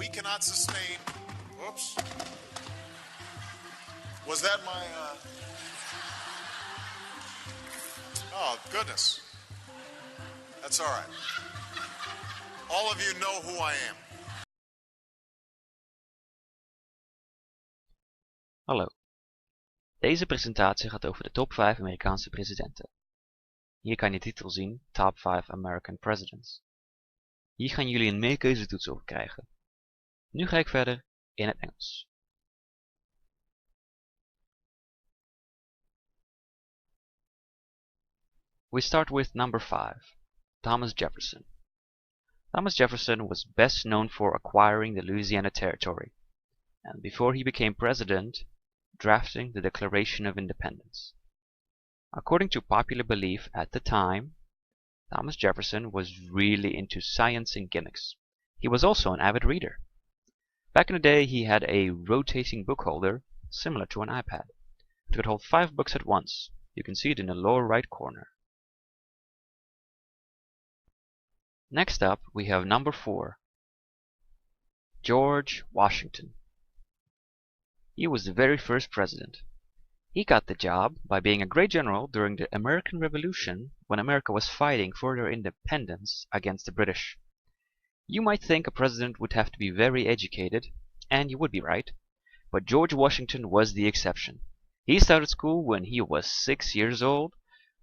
We cannot sustain. Whoops. Was that my? Oh goodness. That's all right. All of you know who I am. Hallo. Deze presentatie gaat over de top 5 Amerikaanse presidenten. Hier kan je de titel zien, Top 5 American Presidents. Hier gaan jullie een meerkeuzetoets over krijgen. Nu ga ik verder in het Engels. We start with number 5, Thomas Jefferson. Thomas Jefferson was best known for acquiring the Louisiana Territory, and before he became president, drafting the Declaration of Independence. According to popular belief at the time, Thomas Jefferson was really into science and gimmicks. He was also an avid reader. Back in the day, he had a rotating book holder, similar to an iPad. It could hold 5 books at once. You can see it in the lower right corner. Next up, we have number 4, George Washington. He was the very first president. He got the job by being a great general during the American Revolution when America was fighting for their independence against the British. You might think a president would have to be very educated, and you would be right, but George Washington was the exception. He started school when he was 6 years old,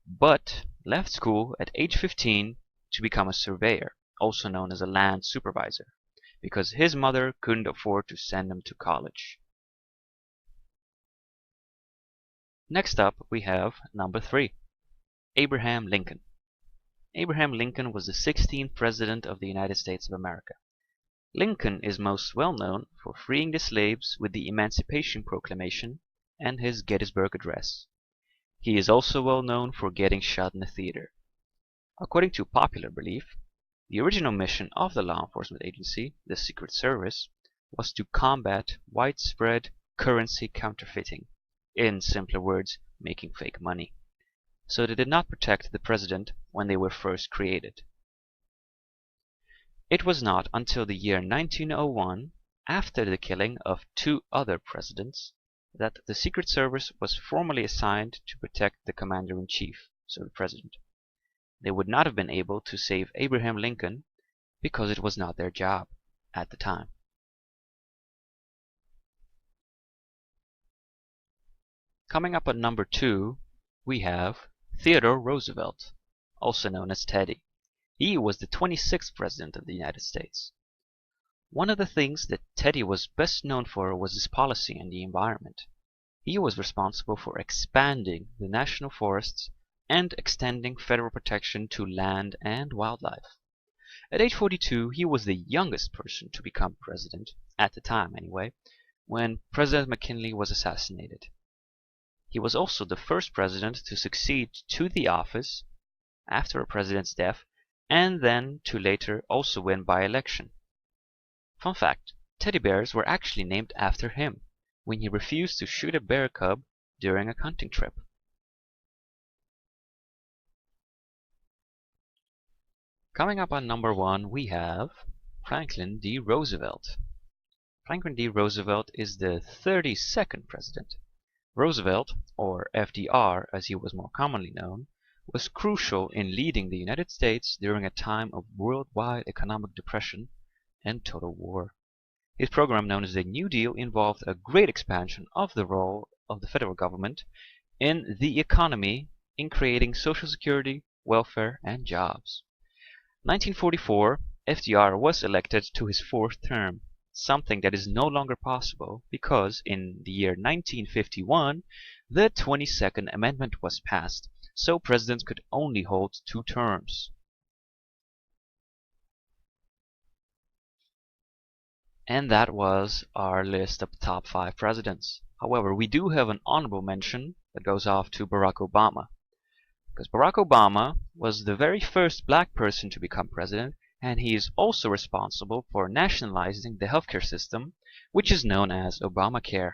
but left school at age 15 to become a surveyor, also known as a land supervisor, because his mother couldn't afford to send him to college. Next up, we have number 3, Abraham Lincoln. Abraham Lincoln was the 16th President of the United States of America. Lincoln is most well known for freeing the slaves with the Emancipation Proclamation and his Gettysburg Address. He is also well known for getting shot in a theater. According to popular belief, the original mission of the law enforcement agency, the Secret Service, was to combat widespread currency counterfeiting, in simpler words, making fake money. So they did not protect the president when they were first created. It was not until the year 1901, after the killing of 2 other presidents, that the Secret Service was formally assigned to protect the Commander-in-Chief, so the President. They would not have been able to save Abraham Lincoln because it was not their job at the time. Coming up at number 2, we have Theodore Roosevelt, also known as Teddy. He was the 26th President of the United States. One of the things that Teddy was best known for was his policy on the environment. He was responsible for expanding the national forests and extending federal protection to land and wildlife. At age 42, he was the youngest person to become president, at the time anyway, when President McKinley was assassinated. He was also the first president to succeed to the office after a president's death, and then to later also win by election. Fun fact, teddy bears were actually named after him when he refused to shoot a bear cub during a hunting trip. Coming up on number 1, we have Franklin D. Roosevelt. Franklin D. Roosevelt is the 32nd president. Roosevelt, or FDR as he was more commonly known, was crucial in leading the United States during a time of worldwide economic depression and total war. His program, known as the New Deal, involved a great expansion of the role of the federal government in the economy in creating Social Security, welfare, and jobs. 1944, FDR was elected to his 4th term, something that is no longer possible because in the year 1951, the 22nd Amendment was passed, so presidents could only hold 2 terms. And that was our list of the top 5 presidents. However, we do have an honorable mention that goes off to Barack Obama. Because Barack Obama was the very first black person to become president, and he is also responsible for nationalizing the healthcare system, which is known as Obamacare.